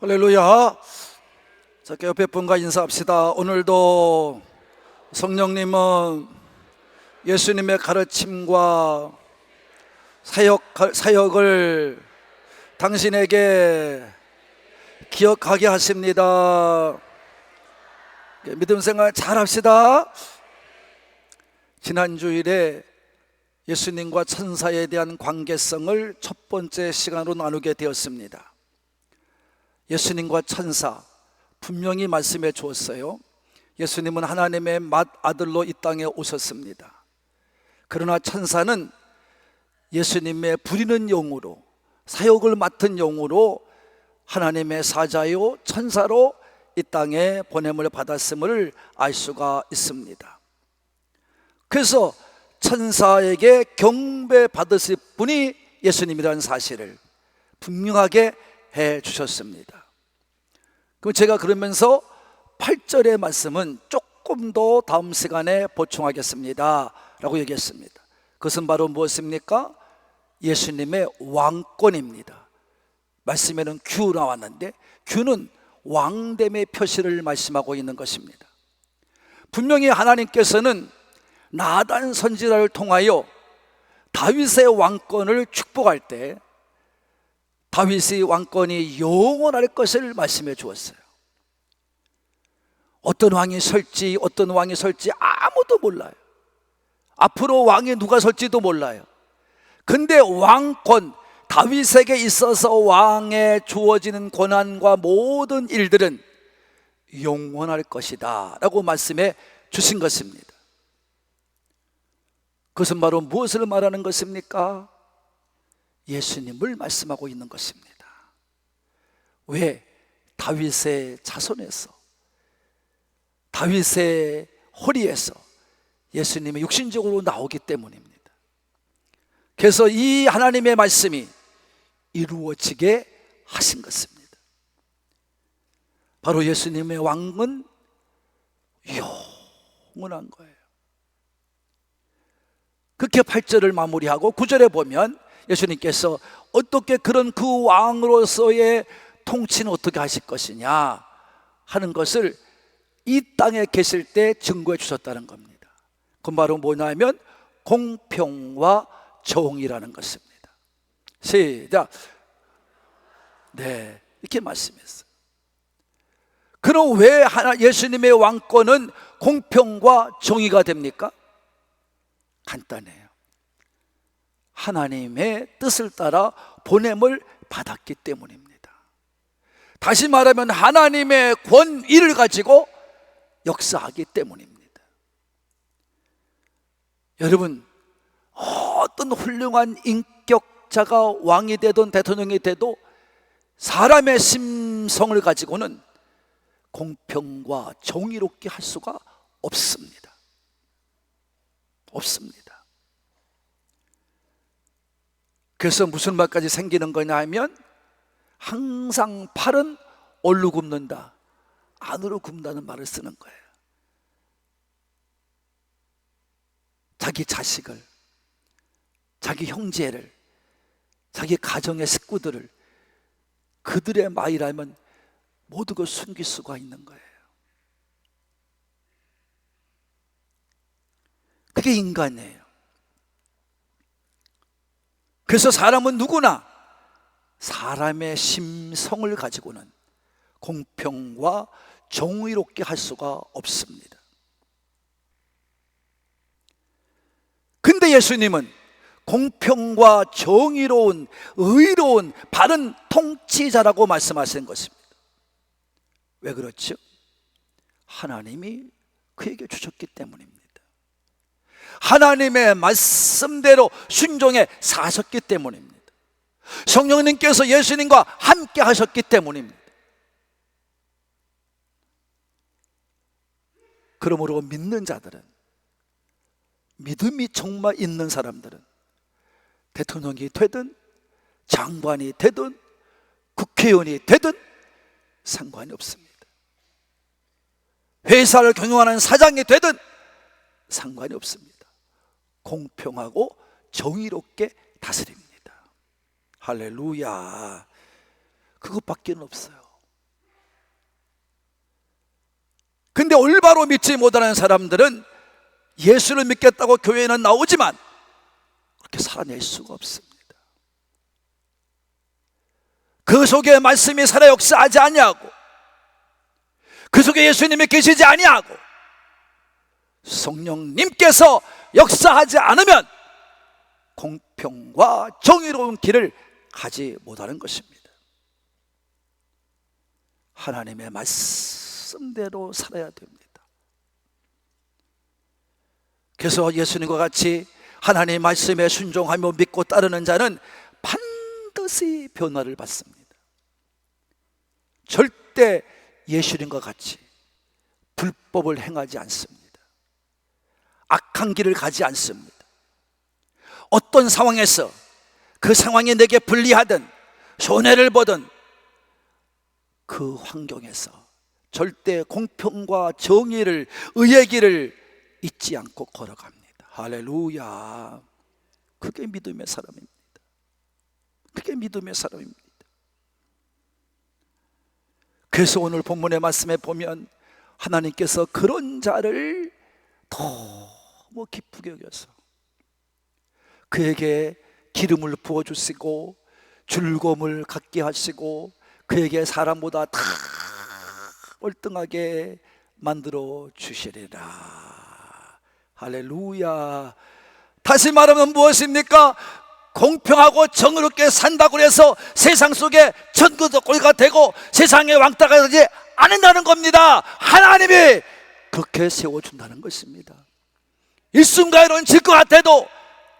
할렐루야. 자, 옆에 분과 인사합시다. 오늘도 성령님은 예수님의 가르침과 사역을 당신에게 기억하게 하십니다. 믿음 생활 잘 합시다. 지난 주일에 예수님과 천사에 대한 관계성을 첫 번째 시간으로 나누게 되었습니다. 예수님과 천사 분명히 말씀해 주었어요. 예수님은 하나님의 맏아들로 이 땅에 오셨습니다. 그러나 천사는 예수님의 부리는 영으로, 사역을 맡은 영으로 하나님의 사자요 천사로 이 땅에 보냄을 받았음을 알 수가 있습니다. 그래서 천사에게 경배받으실 분이 예수님이라는 사실을 분명하게 해 주셨습니다. 그럼 제가 그러면서 8절의 말씀은 조금 더 다음 시간에 보충하겠습니다 라고 얘기했습니다. 그것은 바로 무엇입니까? 예수님의 왕권입니다. 말씀에는 규 나왔는데 규는 왕됨의 표시를 말씀하고 있는 것입니다. 분명히 하나님께서는 나단 선지자를 통하여 다윗의 왕권을 축복할 때 다윗의 왕권이 영원할 것을 말씀해 주었어요. 어떤 왕이 설지 아무도 몰라요. 앞으로 왕이 누가 설지도 몰라요. 근데 왕권, 다윗에게 있어서 왕에 주어지는 권한과 모든 일들은 영원할 것이다 라고 말씀해 주신 것입니다. 그것은 바로 무엇을 말하는 것입니까? 예수님을 말씀하고 있는 것입니다. 왜? 다윗의 자손에서, 다윗의 허리에서 예수님이 육신적으로 나오기 때문입니다. 그래서 이 하나님의 말씀이 이루어지게 하신 것입니다. 바로 예수님의 왕은 영원한 거예요. 그렇게 8절을 마무리하고 9절에 보면 예수님께서 어떻게 그런 그 왕으로서의 통치는 어떻게 하실 것이냐 하는 것을 이 땅에 계실 때 증거해 주셨다는 겁니다. 그건 바로 뭐냐면 공평과 정의라는 것입니다. 시작. 네, 이렇게 말씀했어요. 그럼 왜 예수님의 왕권은 공평과 정의가 됩니까? 간단해요. 하나님의 뜻을 따라 보냄을 받았기 때문입니다. 다시 말하면 하나님의 권위를 가지고 역사하기 때문입니다. 여러분, 어떤 훌륭한 인격자가 왕이 되든 대통령이 돼도 사람의 심성을 가지고는 공평과 정의롭게 할 수가 없습니다. 없습니다. 그래서 무슨 말까지 생기는 거냐 하면 항상 팔은 어디로 굽는다? 안으로 굽는다는 말을 쓰는 거예요. 자기 자식을, 자기 형제를, 자기 가정의 식구들을 그들의 말이라면 모든 걸 숨길 수가 있는 거예요. 그게 인간이에요. 그래서 사람은 누구나 사람의 심성을 가지고는 공평과 정의롭게 할 수가 없습니다. 근데 예수님은 공평과 정의로운, 의로운, 바른 통치자라고 말씀하시는 것입니다. 왜 그렇죠? 하나님이 그에게 주셨기 때문입니다. 하나님의 말씀대로 순종해 사셨기 때문입니다. 성령님께서 예수님과 함께 하셨기 때문입니다. 그러므로 믿는 자들은, 믿음이 정말 있는 사람들은 대통령이 되든 장관이 되든 국회의원이 되든 상관이 없습니다. 회사를 경영하는 사장이 되든 상관이 없습니다. 공평하고 정의롭게 다스립니다. 할렐루야. 그것밖에 없어요. 근데 올바로 믿지 못하는 사람들은 예수를 믿겠다고 교회에는 나오지만 그렇게 살아낼 수가 없습니다. 그 속에 말씀이 살아 역사하지 아니하고, 그 속에 예수님이 계시지 아니하고, 성령님께서 역사하지 않으면 공평과 정의로운 길을 가지 못하는 것입니다. 하나님의 말씀대로 살아야 됩니다. 그래서 예수님과 같이 하나님의 말씀에 순종하며 믿고 따르는 자는 반드시 변화를 받습니다. 절대 예수님과 같이 불법을 행하지 않습니다. 악한 길을 가지 않습니다. 어떤 상황에서 그 상황이 내게 불리하든 손해를 보든 그 환경에서 절대 공평과 정의를, 의의 길을 잊지 않고 걸어갑니다. 할렐루야. 그게 믿음의 사람입니다. 그게 믿음의 사람입니다. 그래서 오늘 본문의 말씀에 보면 하나님께서 그런 자를 너무 기쁘게 여겨서 그에게 기름을 부어주시고 즐거움을 갖게 하시고 그에게 사람보다 다 월등하게 만들어 주시리라. 할렐루야. 다시 말하면 무엇입니까? 공평하고 정의롭게 산다고 해서 세상 속에 천국도 꼴가 되고 세상에 왕따가 되지 않는다는 겁니다. 하나님이 그렇게 세워준다는 것입니다. 일순간으로는 질 것 같아도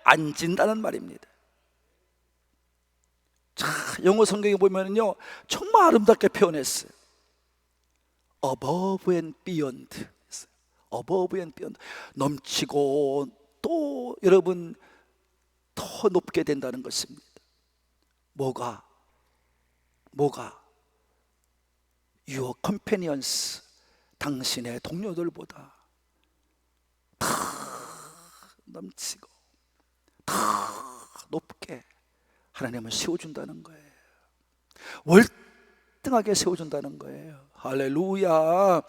안 진다는 말입니다. 자, 영어 성경에 보면요 정말 아름답게 표현했어요. above and beyond. above and beyond. 넘치고 또 여러분 더 높게 된다는 것입니다. 뭐가? Your companions, 당신의 동료들보다 더 넘치고 더 높게 하나님은 세워준다는 거예요. 월등하게 세워준다는 거예요. 할렐루야.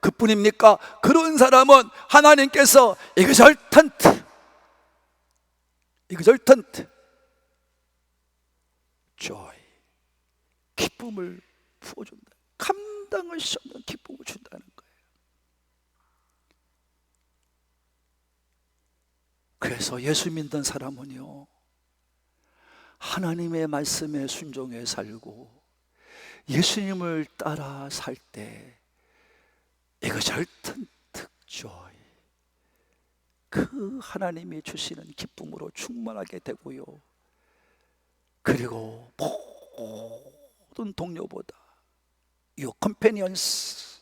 그뿐입니까? 그런 사람은 하나님께서 exultant joy, 기쁨을 부어준다. 감당할 수 없는 기쁨을 준다는 거예요. 그래서 예수 믿는 사람은요 하나님의 말씀에 순종해 살고 예수님을 따라 살 때 exultant joy, 그 하나님이 주시는 기쁨으로 충만하게 되고요. 그리고 모든 동료보다 Your companions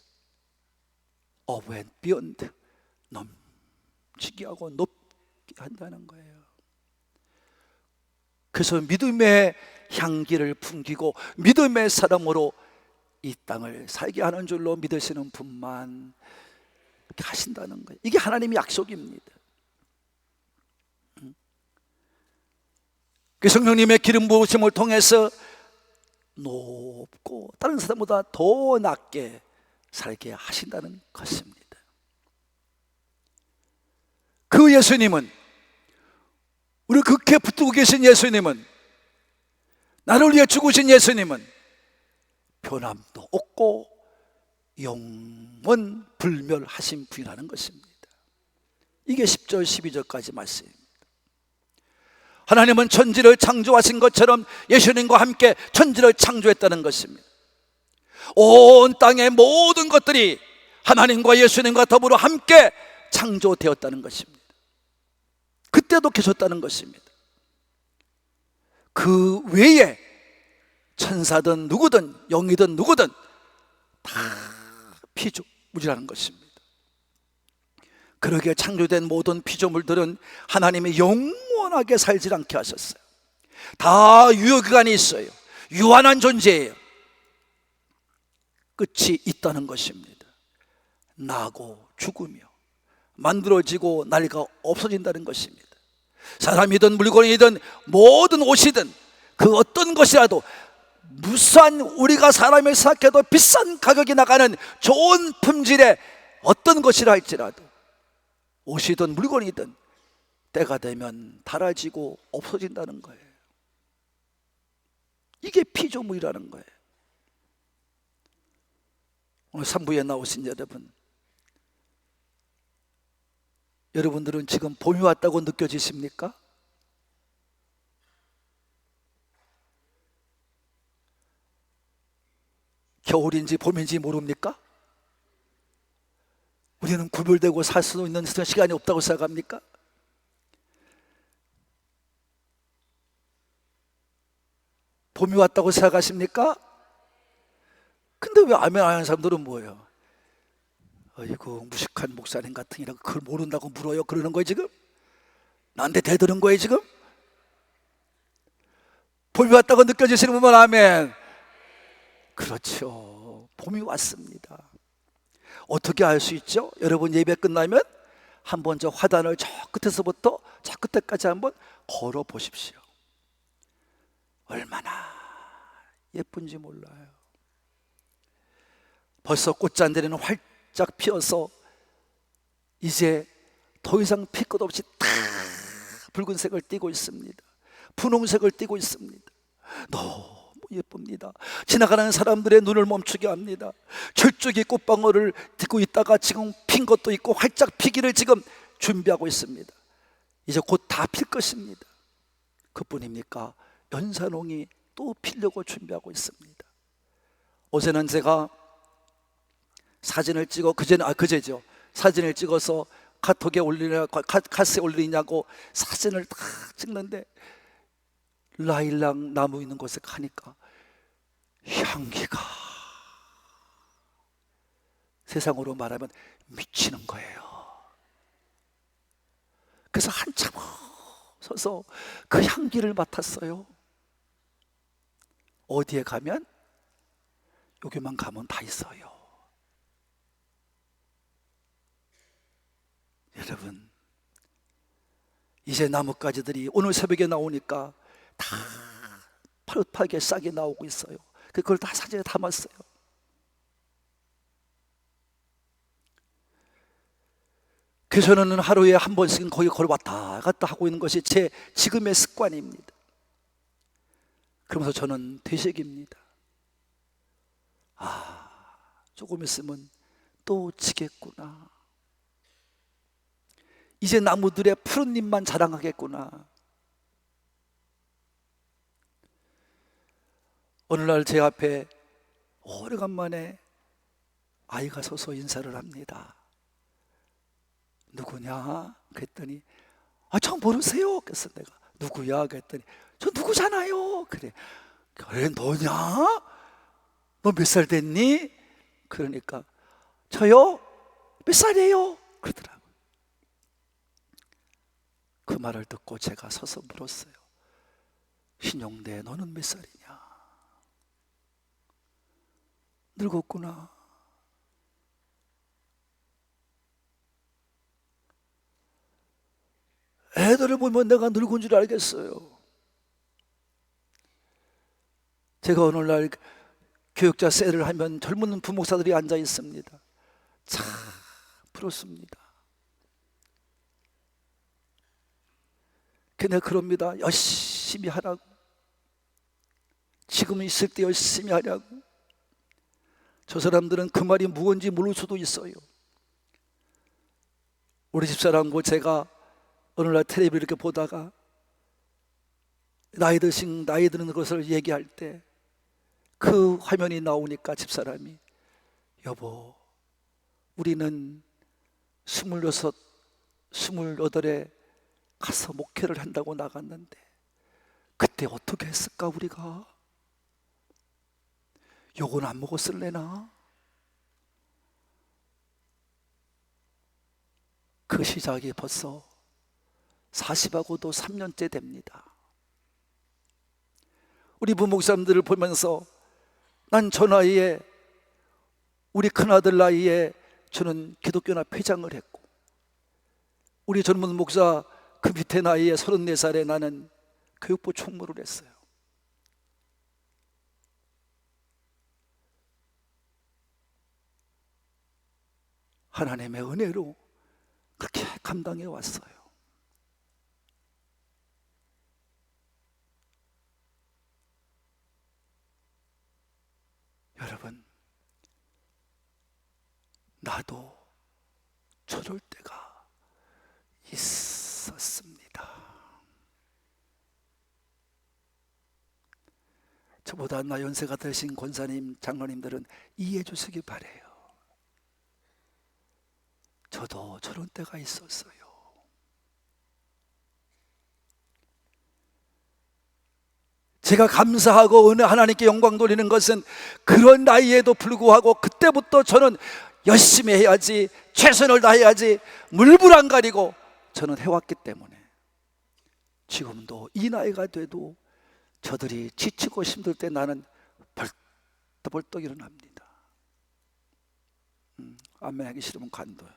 of and beyond, 넘치게 하고 높게 한다는 거예요. 그래서 믿음의 향기를 풍기고 믿음의 사람으로 이 땅을 살게 하는 줄로 믿으시는 분만 이렇게 하신다는 거예요. 이게 하나님의 약속입니다. 그 성령님의 기름 부으심을 통해서 높고 다른 사람보다 더 낮게 살게 하신다는 것입니다. 그 예수님은, 우리 그렇게 붙들고 계신 예수님은, 나를 위해 죽으신 예수님은 변함도 없고 영원 불멸하신 분이라는 것입니다. 이게 10절 12절까지 말씀입니다. 하나님은 천지를 창조하신 것처럼 예수님과 함께 천지를 창조했다는 것입니다. 온 땅의 모든 것들이 하나님과 예수님과 더불어 함께 창조되었다는 것입니다. 그때도 계셨다는 것입니다. 그 외에 천사든 누구든 영이든 누구든 다 피조물이라는 것입니다. 그러기에 창조된 모든 피조물들은 하나님이 영원하게 살지 않게 하셨어요. 다 유효기간이 있어요. 유한한 존재예요. 끝이 있다는 것입니다. 나고 죽으며 만들어지고 나리가 없어진다는 것입니다. 사람이든 물건이든 모든 옷이든 그 어떤 것이라도 무수한 우리가 사람을 생각해도 비싼 가격이 나가는 좋은 품질의 어떤 것이라 할지라도 옷이든 물건이든 때가 되면 닳아지고 없어진다는 거예요. 이게 피조물이라는 거예요. 오늘 3부에 나오신 여러분들은 지금 봄이 왔다고 느껴지십니까? 겨울인지 봄인지 모릅니까? 우리는 구별되고 살 수 있는 시간이 없다고 생각합니까? 봄이 왔다고 생각하십니까? 근데 왜 아멘 안 하는 사람들은 뭐예요? 어이구 무식한 목사님 같으니라 그걸 모른다고 물어요. 그러는 거예요 지금? 나한테 대드는 거예요 지금? 봄이 왔다고 느껴지시는 분만 아멘. 그렇죠. 봄이 왔습니다. 어떻게 알 수 있죠? 여러분 예배 끝나면 한번 저 화단을 저 끝에서부터 저 끝에까지 한번 걸어 보십시오. 얼마나 예쁜지 몰라요. 벌써 꽃잔디는 활짝 피어서 이제 더 이상 피 끝 없이 다 붉은색을 띠고 있습니다. 분홍색을 띠고 있습니다. 너무 예쁩니다. 지나가는 사람들의 눈을 멈추게 합니다. 저쪽에 꽃방울을 딛고 있다가 지금 핀 것도 있고 활짝 피기를 지금 준비하고 있습니다. 이제 곧 다 필 것입니다. 그뿐입니까? 연산홍이 또 피려고 준비하고 있습니다. 어제는 제가 사진을 찍어 그제죠. 사진을 찍어서 카톡에 카스에 올리냐고 사진을 다 찍는데 라일락 나무 있는 곳에 가니까 향기가 세상으로 말하면 미치는 거예요. 그래서 한참 서서 그 향기를 맡았어요. 어디에 가면? 여기만 가면 다 있어요. 여러분, 이제 나뭇가지들이 오늘 새벽에 나오니까 다 파릇파게 싹이 나오고 있어요. 그걸 다 사진에 담았어요. 그래서 저는 하루에 한 번씩은 거기 걸어 왔다 갔다 하고 있는 것이 제 지금의 습관입니다. 그러면서 저는 되새깁니다. 조금 있으면 또 지겠구나. 이제 나무들의 푸른 잎만 자랑하겠구나. 어느 날 제 앞에 오래간만에 아이가 서서 인사를 합니다. 누구냐? 그랬더니 저 모르세요? 그래서 내가 누구야? 그랬더니 저 누구잖아요. 그래 너냐? 너 몇 살 됐니? 그러니까 저요? 몇 살이에요? 그러더라고요. 그 말을 듣고 제가 서서 물었어요. 신용대 너는 몇 살이냐? 늙었구나. 애들을 보면 내가 늙은 줄 알겠어요. 제가 어느 날 교육자 셀을 하면 젊은 부목사들이 앉아 있습니다. 참 부럽습니다. 걔네 그럽니다. 열심히 하라고. 지금 있을 때 열심히 하라고. 저 사람들은 그 말이 무언지 모를 수도 있어요. 우리 집사람과 제가 어느 날 텔레비를 이렇게 보다가 나이 드는 것을 얘기할 때 그 화면이 나오니까 집사람이 여보, 우리는 26, 28에 가서 목회를 한다고 나갔는데 그때 어떻게 했을까 우리가? 욕은 안 먹었을래나? 그 시작이 벌써 40하고도 3년째 됩니다. 우리 부목사님들을 보면서 난 저 나이에 우리 큰아들 나이에 저는 기독교나 회장을 했고, 우리 젊은 목사 그 밑에 나이에 34살에 나는 교육부 총무를 했어요. 하나님의 은혜로 그렇게 감당해 왔어요. 여러분, 나도 저럴 때가 있었습니다. 저보다 나 연세가 드신 권사님, 장로님들은 이해해 주시기 바래요. 저도 저런 때가 있었어요. 제가 감사하고 은혜 하나님께 영광 돌리는 것은 그런 나이에도 불구하고 그때부터 저는 열심히 해야지, 최선을 다해야지, 물불 안 가리고 저는 해왔기 때문에 지금도 이 나이가 돼도 저들이 지치고 힘들 때 나는 벌떡벌떡 일어납니다. 아멘 하기 싫으면 간도요.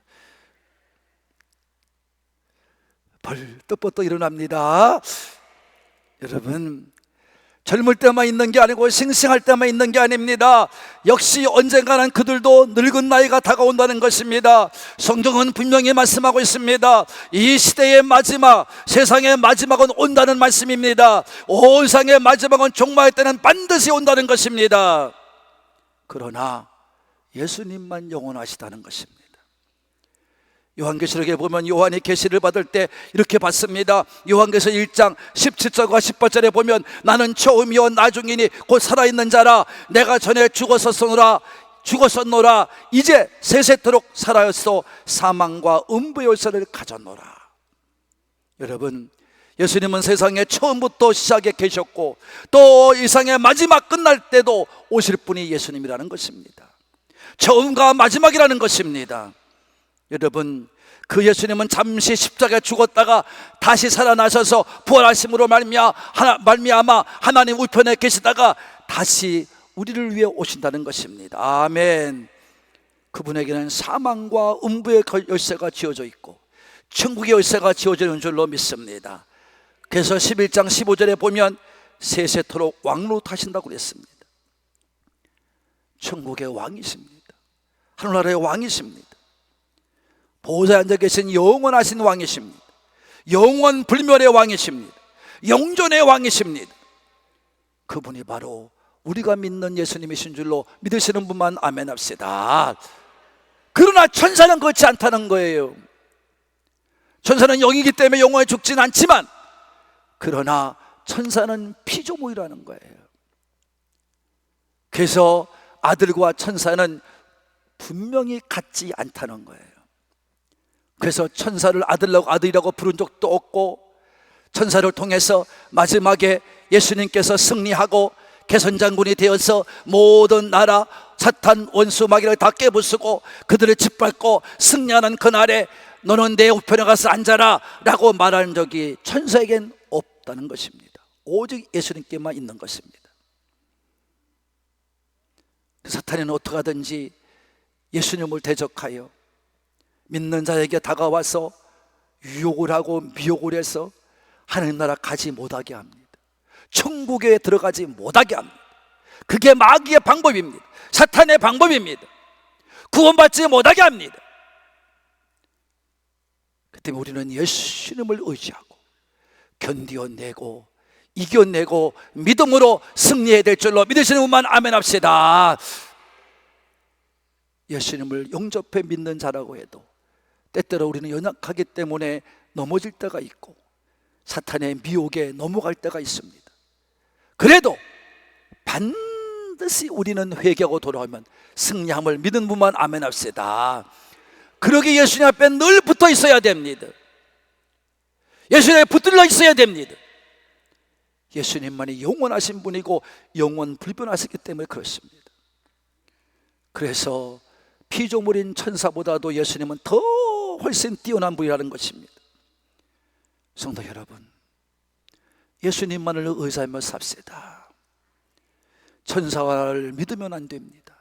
벌떡벌떡 일어납니다. 여러분, 젊을 때만 있는 게 아니고 싱싱할 때만 있는 게 아닙니다. 역시 언젠가는 그들도 늙은 나이가 다가온다는 것입니다. 성경은 분명히 말씀하고 있습니다. 이 시대의 마지막, 세상의 마지막은 온다는 말씀입니다. 온 세상의 마지막은 종말의 때는 반드시 온다는 것입니다. 그러나 예수님만 영원하시다는 것입니다. 요한계시록에 보면 요한이 계시를 받을 때 이렇게 받습니다. 요한계시록 1장 17절과 18절에 보면 나는 처음이요 나중이니 곧 살아있는 자라. 내가 전에 죽었었노라 이제 세세토록 살아있어 사망과 음부의 열쇠를 가졌노라. 여러분, 예수님은 세상에 처음부터 시작에 계셨고 또 이 세상의 마지막 끝날 때도 오실 분이 예수님이라는 것입니다. 처음과 마지막이라는 것입니다. 여러분, 그 예수님은 잠시 십자가에 죽었다가 다시 살아나셔서 부활하심으로 말미암아 하나님 우편에 계시다가 다시 우리를 위해 오신다는 것입니다. 아멘. 그분에게는 사망과 음부의 열쇠가 지어져 있고 천국의 열쇠가 지어져 있는 줄로 믿습니다. 그래서 11장 15절에 보면 세세토록 왕노릇하신다고 그랬습니다. 천국의 왕이십니다. 하늘나라의 왕이십니다. 보좌에 앉아 계신 영원하신 왕이십니다. 영원 불멸의 왕이십니다. 영존의 왕이십니다. 그분이 바로 우리가 믿는 예수님이신 줄로 믿으시는 분만 아멘 합시다. 그러나 천사는 그렇지 않다는 거예요. 천사는 영이기 때문에 영원히 죽진 않지만, 그러나 천사는 피조물이라는 거예요. 그래서 아들과 천사는 분명히 같지 않다는 거예요. 그래서 천사를 아들이라고 부른 적도 없고, 천사를 통해서 마지막에 예수님께서 승리하고 개선장군이 되어서 모든 나라 사탄 원수 마귀를 다 깨부수고 그들을 짓밟고 승리하는 그날에 너는 내 우편에 가서 앉아라 라고 말하는 적이 천사에겐 없다는 것입니다. 오직 예수님께만 있는 것입니다. 사탄은 어떻게 하든지 예수님을 대적하여 믿는 자에게 다가와서 유혹을 하고 미혹을 해서 하나님 나라 가지 못하게 합니다. 천국에 들어가지 못하게 합니다. 그게 마귀의 방법입니다. 사탄의 방법입니다. 구원받지 못하게 합니다. 그 때문에 우리는 예수님을 의지하고 견디어내고 이겨내고 믿음으로 승리해야 될 줄로 믿으시는 분만 아멘 합시다. 예수님을 영접해 믿는 자라고 해도 때때로 우리는 연약하기 때문에 넘어질 때가 있고 사탄의 미혹에 넘어갈 때가 있습니다. 그래도 반드시 우리는 회개하고 돌아오면 승리함을 믿는 분만 아멘 합시다. 그러기 예수님 앞에 늘 붙어 있어야 됩니다. 예수님에 붙들려 있어야 됩니다. 예수님만이 영원하신 분이고 영원 불변하시기 때문에 그렇습니다. 그래서 피조물인 천사보다도 예수님은 더 훨씬 뛰어난 분이라는 것입니다. 성도 여러분, 예수님만을 의지하며 삽시다. 천사를 믿으면 안 됩니다.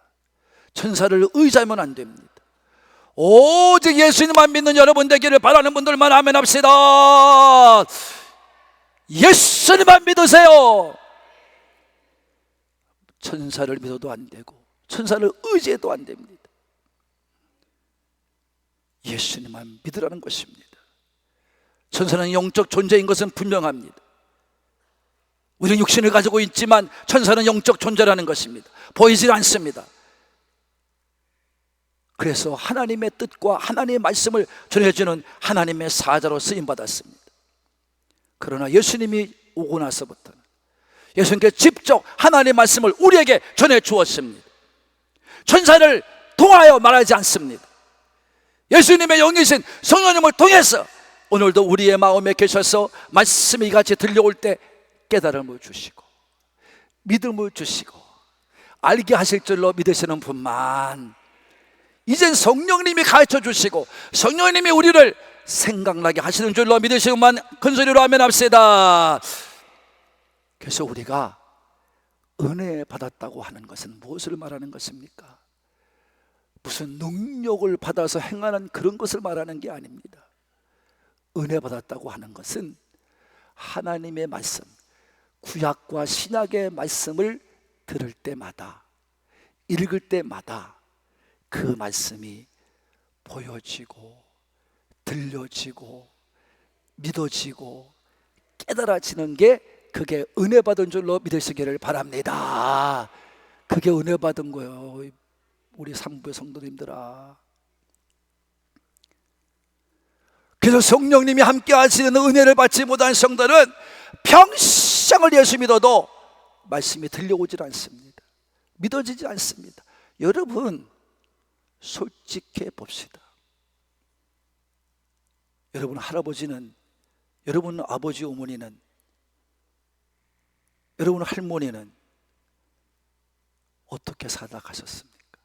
천사를 의지하면 안 됩니다. 오직 예수님만 믿는 여러분 되기를 바라는 분들만 아멘 합시다. 예수님만 믿으세요. 천사를 믿어도 안 되고 천사를 의지해도 안 됩니다. 예수님만 믿으라는 것입니다. 천사는 영적 존재인 것은 분명합니다. 우리는 육신을 가지고 있지만 천사는 영적 존재라는 것입니다. 보이질 않습니다. 그래서 하나님의 뜻과 하나님의 말씀을 전해주는 하나님의 사자로 쓰임받았습니다. 그러나 예수님이 오고 나서부터는 예수님께서 직접 하나님의 말씀을 우리에게 전해 주었습니다. 천사를 통하여 말하지 않습니다. 예수님의 영이신 성령님을 통해서 오늘도 우리의 마음에 계셔서 말씀이 같이 들려올 때 깨달음을 주시고 믿음을 주시고 알게 하실 줄로 믿으시는 분만 이젠 성령님이 가르쳐 주시고 성령님이 우리를 생각나게 하시는 줄로 믿으시는 분만 큰소리로 아멘 합시다. 그래서 우리가 은혜 받았다고 하는 것은 무엇을 말하는 것입니까? 무슨 능력을 받아서 행하는 그런 것을 말하는 게 아닙니다. 은혜 받았다고 하는 것은 하나님의 말씀, 구약과 신약의 말씀을 들을 때마다, 읽을 때마다 그 말씀이 보여지고 들려지고 믿어지고 깨달아지는 게 그게 은혜 받은 줄로 믿으시기를 바랍니다. 그게 은혜 받은 거예요, 우리 상부의 성도님들아. 그래서 성령님이 함께 하시는 은혜를 받지 못한 성도는 평생을 예수 믿어도 말씀이 들려오질 않습니다. 믿어지지 않습니다. 여러분 솔직해 봅시다. 여러분 할아버지는, 여러분 아버지 어머니는, 여러분 할머니는 어떻게 살다 가셨습니까?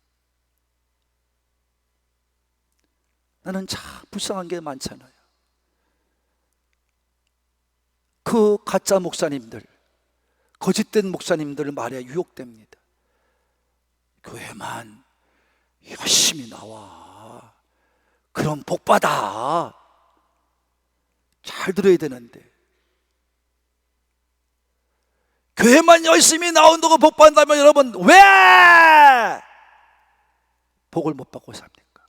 나는 참 불쌍한 게 많잖아요. 그 가짜 목사님들, 거짓된 목사님들 말에 유혹됩니다. 교회만 열심히 나와, 그럼 복 받아. 잘 들어야 되는데 교회만 열심히 나온다고 복 받는다면 여러분 왜 복을 못 받고 삽니까?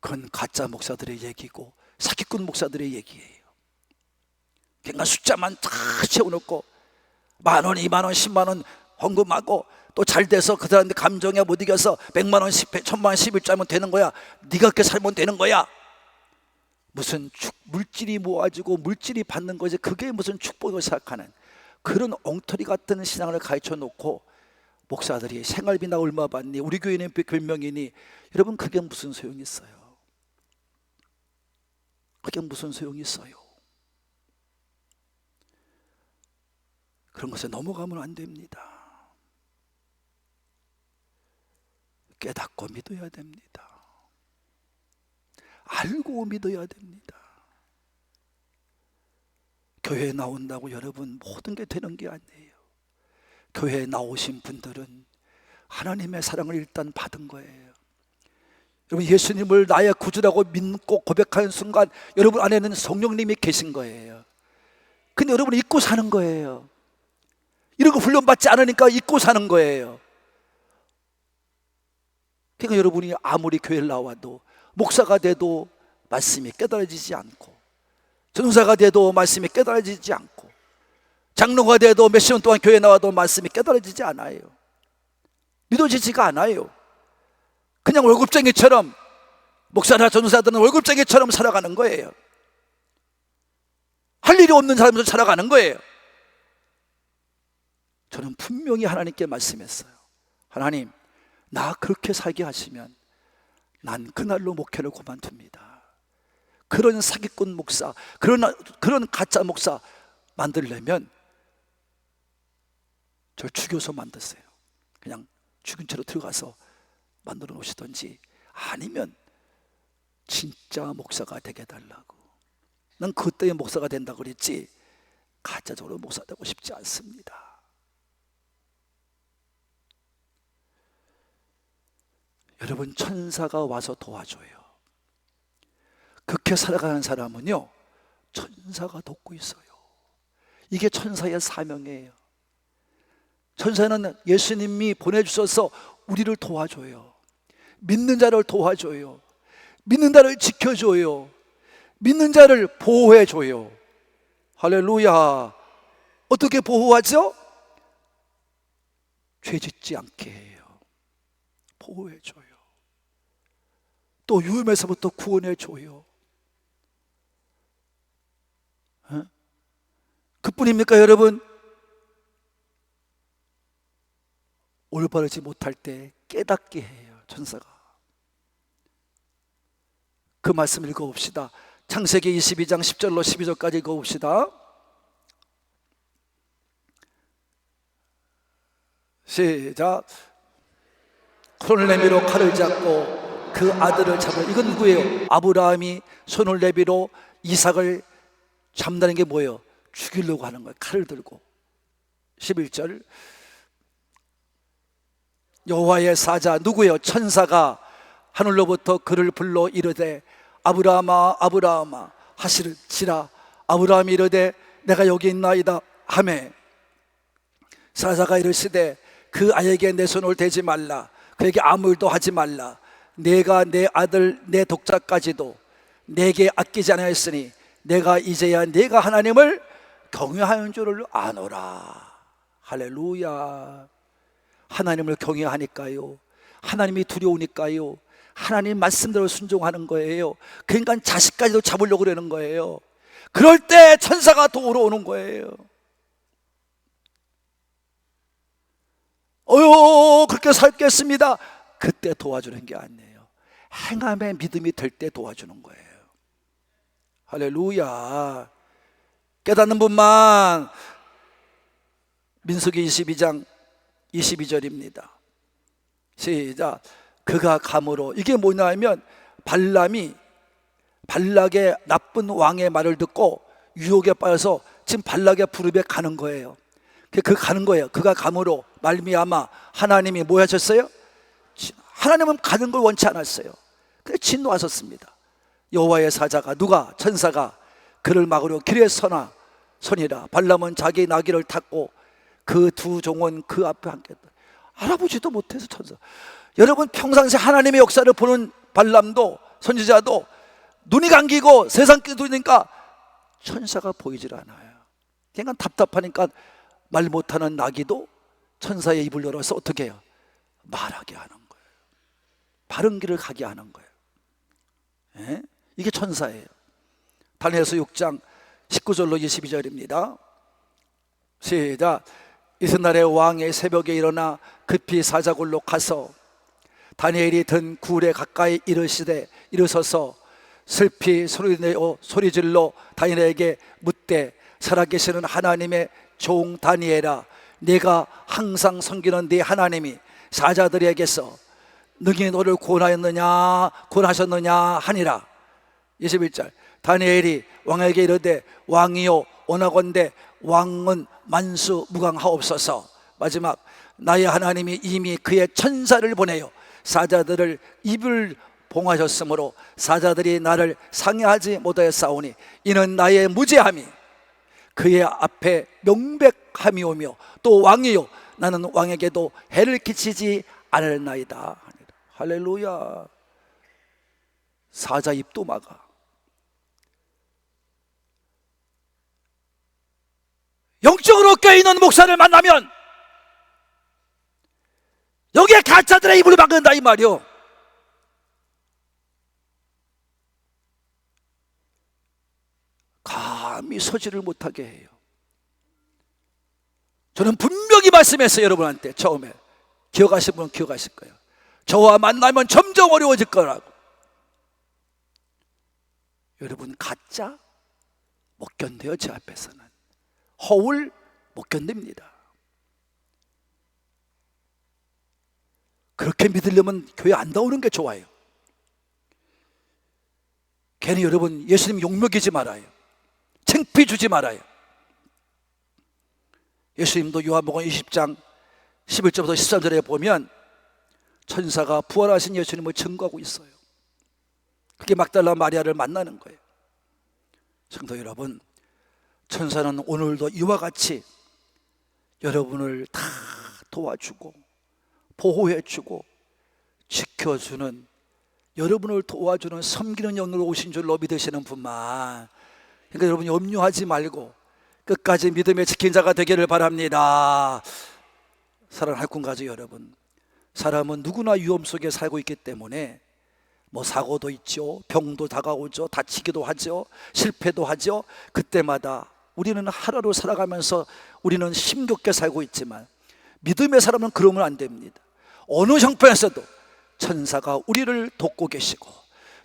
그건 가짜 목사들의 얘기고 사기꾼 목사들의 얘기예요. 그러니까 숫자만 다 채워놓고 10,000원, 20,000원, 10만원 헌금하고 또 잘 돼서 그 사람들 감정에 못 이겨서 100만원, 1000만원, 11조하면 되는 거야. 네가 그렇게 살면 되는 거야. 무슨 물질이 모아지고 물질이 받는 거지, 그게 무슨 축복을 생각하는 그런 엉터리 같은 신앙을 가르쳐 놓고 목사들이 생활비나 얼마 받니, 우리 교회는 몇 명이니, 여러분 그게 무슨 소용이 있어요? 그게 무슨 소용이 있어요? 그런 것에 넘어가면 안 됩니다. 깨닫고 믿어야 됩니다. 알고 믿어야 됩니다. 교회에 나온다고 여러분 모든 게 되는 게 아니에요. 교회에 나오신 분들은 하나님의 사랑을 일단 받은 거예요. 여러분 예수님을 나의 구주라고 믿고 고백하는 순간 여러분 안에는 성령님이 계신 거예요. 근데 여러분은 잊고 사는 거예요. 이런 거 훈련받지 않으니까 잊고 사는 거예요. 그러니까 여러분이 아무리 교회를 나와도, 목사가 돼도 말씀이 깨달아지지 않고, 전사가 돼도 말씀이 깨달아지지 않고, 장로가 돼도 몇 시간 동안 교회 나와도 말씀이 깨달아지지 않아요. 믿어지지가 않아요. 그냥 월급쟁이처럼, 목사나 전사들은 월급쟁이처럼 살아가는 거예요. 할 일이 없는 사람으로 살아가는 거예요. 저는 분명히 하나님께 말씀했어요. 하나님, 나 그렇게 살게 하시면 난 그날로 목회를 그만둡니다. 그런 사기꾼 목사, 그런 가짜 목사 만들려면 저를 죽여서 만드세요. 그냥 죽은 채로 들어가서 만들어 놓으시든지, 아니면 진짜 목사가 되게 해달라고. 난 그것 때문에 목사가 된다고 그랬지 가짜적으로 목사 되고 싶지 않습니다. 여러분, 천사가 와서 도와줘요. 그렇게 살아가는 사람은요, 천사가 돕고 있어요. 이게 천사의 사명이에요. 천사는 예수님이 보내주셔서 우리를 도와줘요. 믿는 자를 도와줘요. 믿는 자를 지켜줘요. 믿는 자를 보호해줘요. 할렐루야. 어떻게 보호하죠? 죄 짓지 않게 해요. 보호해줘요. 또 위험에서부터 구원해줘요. 그뿐입니까 여러분? 올바르지 못할 때 깨닫게 해요, 천사가. 그 말씀 읽어봅시다. 창세기 22장 10절로 12절까지 읽어봅시다. 시작. 손을 내밀어 칼을 잡고 그 아들을 잡아. 이건 누구예요? 아브라함이 손을 내밀어 이삭을 잡는다는 게 뭐예요? 죽이려고 하는 거예요. 칼을 들고. 11절. 여호와의 사자, 누구예요? 천사가 하늘로부터 그를 불러 이르되 아브라함아 아브라함아 하시지라. 아브라함이 이르되 내가 여기 있나이다 하매 사자가 이르시되 그 아이에게 내 손을 대지 말라. 그에게 아무 일도 하지 말라. 내가 내 아들 내 독자까지도 내게 아끼지 아니하였으니 내가 이제야 내가 하나님을 경외하는 줄을 아노라. 할렐루야. 하나님을 경외하니까요, 하나님이 두려우니까요, 하나님 말씀대로 순종하는 거예요. 그러니까 자식까지도 잡으려고 그러는 거예요. 그럴 때 천사가 도우러 오는 거예요. 그렇게 살겠습니다. 그때 도와주는 게 아니에요. 행함의 믿음이 될 때 도와주는 거예요. 할렐루야. 깨닫는 분만. 민수기 22장 22절입니다. 시작. 그가 감으로. 이게 뭐냐면 발람이 발락의 나쁜 왕의 말을 듣고 유혹에 빠져서 지금 발락의 부름에 가는 거예요. 그 가는 거예요. 그가 감으로 말미암아 하나님이 뭐 하셨어요? 하나님은 가는 걸 원치 않았어요. 그래서 진노하셨습니다. 여호와의 사자가, 누가? 천사가 그를 막으려 길에 서니라. 발람은 자기 나귀를 탔고 그 두 종은 그 앞에 함께 알아보지도 못해서 천사. 여러분, 평상시 하나님의 역사를 보는 발람도 선지자도 눈이 감기고 세상 끼두니까 천사가 보이질 않아요. 그러니까 답답하니까 말 못하는 나귀도 천사의 입을 열어서 어떻게 해요? 말하게 하는 거예요. 바른 길을 가게 하는 거예요. 예? 이게 천사예요. 다니엘서 6장 19절로 22절입니다. 시작. 이튿날에 왕의 새벽에 일어나 급히 사자굴로 가서 다니엘이 든 굴에 가까이 일어서서 슬피 소리질러 다니엘에게 묻되 살아계시는 하나님의 종 다니엘아, 네가 항상 섬기는 네 하나님이 사자들에게서 능히 너를 구원하셨느냐 하니라. 21절. 다니엘이 왕에게 이르되 왕이여 원하건대 왕은 만수무강하옵소서. 마지막. 나의 하나님이 이미 그의 천사를 보내요 사자들을 입을 봉하셨으므로 사자들이 나를 상해하지 못하였사오니 이는 나의 무죄함이 그의 앞에 명백함이오며 또 왕이요 나는 왕에게도 해를 끼치지 않을나이다. 할렐루야. 사자 입도 막아. 영적으로 깨어있는 목사를 만나면 여기에 가짜들의 입을 막는다 이 말이요. 감히 서지를 못하게 해요. 저는 분명히 말씀했어요 여러분한테. 처음에 기억하실 분은 기억하실 거예요. 저와 만나면 점점 어려워질 거라고. 여러분, 가짜 못 견뎌요. 제 앞에서는 허울 못 견딥니다. 그렇게 믿으려면 교회 안 나오는 게 좋아요. 괜히 여러분 예수님 욕먹이지 말아요. 창피 주지 말아요. 예수님도 요한복음 20장 11절부터 13절에 보면 천사가 부활하신 예수님을 증거하고 있어요. 그게 막달라 마리아를 만나는 거예요. 성도 여러분, 천사는 오늘도 이와 같이 여러분을 다 도와주고 보호해주고 지켜주는, 여러분을 도와주는 섬기는 영으로 오신 줄로 믿으시는 분만, 그러니까 여러분 염려하지 말고 끝까지 믿음의 지킨 자가 되기를 바랍니다. 사랑하는 할군 가족 여러분, 사람은 누구나 위험 속에 살고 있기 때문에 뭐 사고도 있죠, 병도 다가오죠, 다치기도 하죠, 실패도 하죠. 그때마다 우리는 하루하루 살아가면서 우리는 힘겹게 살고 있지만 믿음의 사람은 그러면 안 됩니다. 어느 형편에서도 천사가 우리를 돕고 계시고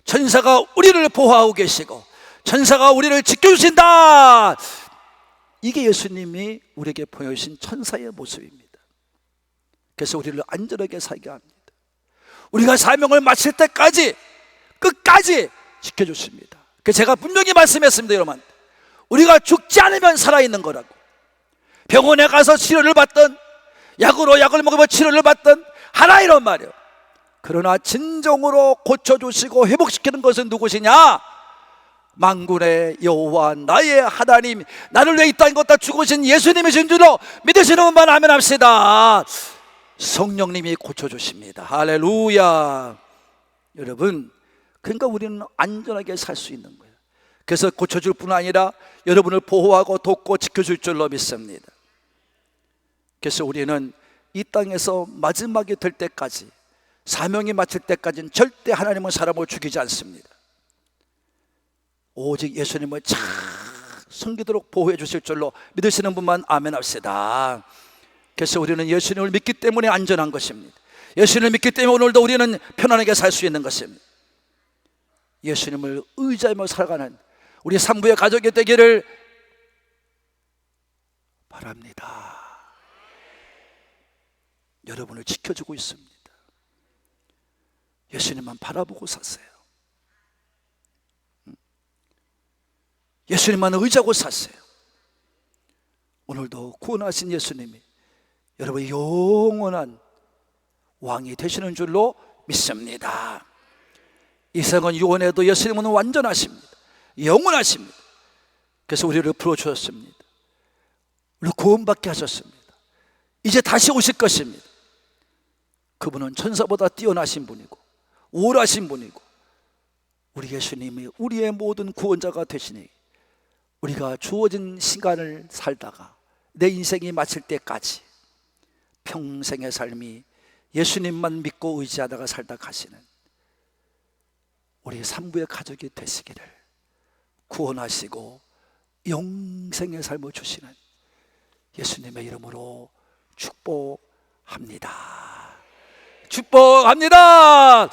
천사가 우리를 보호하고 계시고 천사가 우리를 지켜주신다. 이게 예수님이 우리에게 보여주신 천사의 모습입니다. 그래서 우리를 안전하게 살게 합니다. 우리가 사명을 마칠 때까지 끝까지 지켜주십니다. 그래서 제가 분명히 말씀했습니다. 여러분, 우리가 죽지 않으면 살아있는 거라고. 병원에 가서 치료를 받든 약으로 약을 먹으면 치료를 받든 하나, 이런 말이에요. 그러나 진정으로 고쳐주시고 회복시키는 것은 누구시냐? 만군의 여호와 나의 하나님, 나를 위해 이 땅에 걷다 죽으신 예수님이신 줄로 믿으시는 분만 아멘 합시다. 성령님이 고쳐주십니다. 할렐루야. 여러분, 그러니까 우리는 안전하게 살 수 있는 거예요. 그래서 고쳐줄 뿐 아니라 여러분을 보호하고 돕고 지켜줄 줄로 믿습니다. 그래서 우리는 이 땅에서 마지막이 될 때까지, 사명이 마칠 때까지는 절대 하나님은 사람을 죽이지 않습니다. 오직 예수님을 잘 섬기도록 보호해 주실 줄로 믿으시는 분만 아멘 합시다. 그래서 우리는 예수님을 믿기 때문에 안전한 것입니다. 예수님을 믿기 때문에 오늘도 우리는 편안하게 살 수 있는 것입니다. 예수님을 의지하며 살아가는 우리 산부의 가족이 되기를 바랍니다. 여러분을 지켜주고 있습니다. 예수님만 바라보고 사세요. 예수님만 의지하고 사세요. 오늘도 구원하신 예수님이 여러분의 영원한 왕이 되시는 줄로 믿습니다. 이 세상은 유언해도 예수님은 완전하십니다. 영원하십니다. 그래서 우리를 풀어주셨습니다. 우리를 구원받게 하셨습니다. 이제 다시 오실 것입니다. 그분은 천사보다 뛰어나신 분이고 우월하신 분이고, 우리 예수님이 우리의 모든 구원자가 되시니 우리가 주어진 시간을 살다가 내 인생이 마칠 때까지 평생의 삶이 예수님만 믿고 의지하다가 살다 가시는 우리 산부의 가족이 되시기를, 구원하시고 영생의 삶을 주시는 예수님의 이름으로 축복합니다. 축복합니다.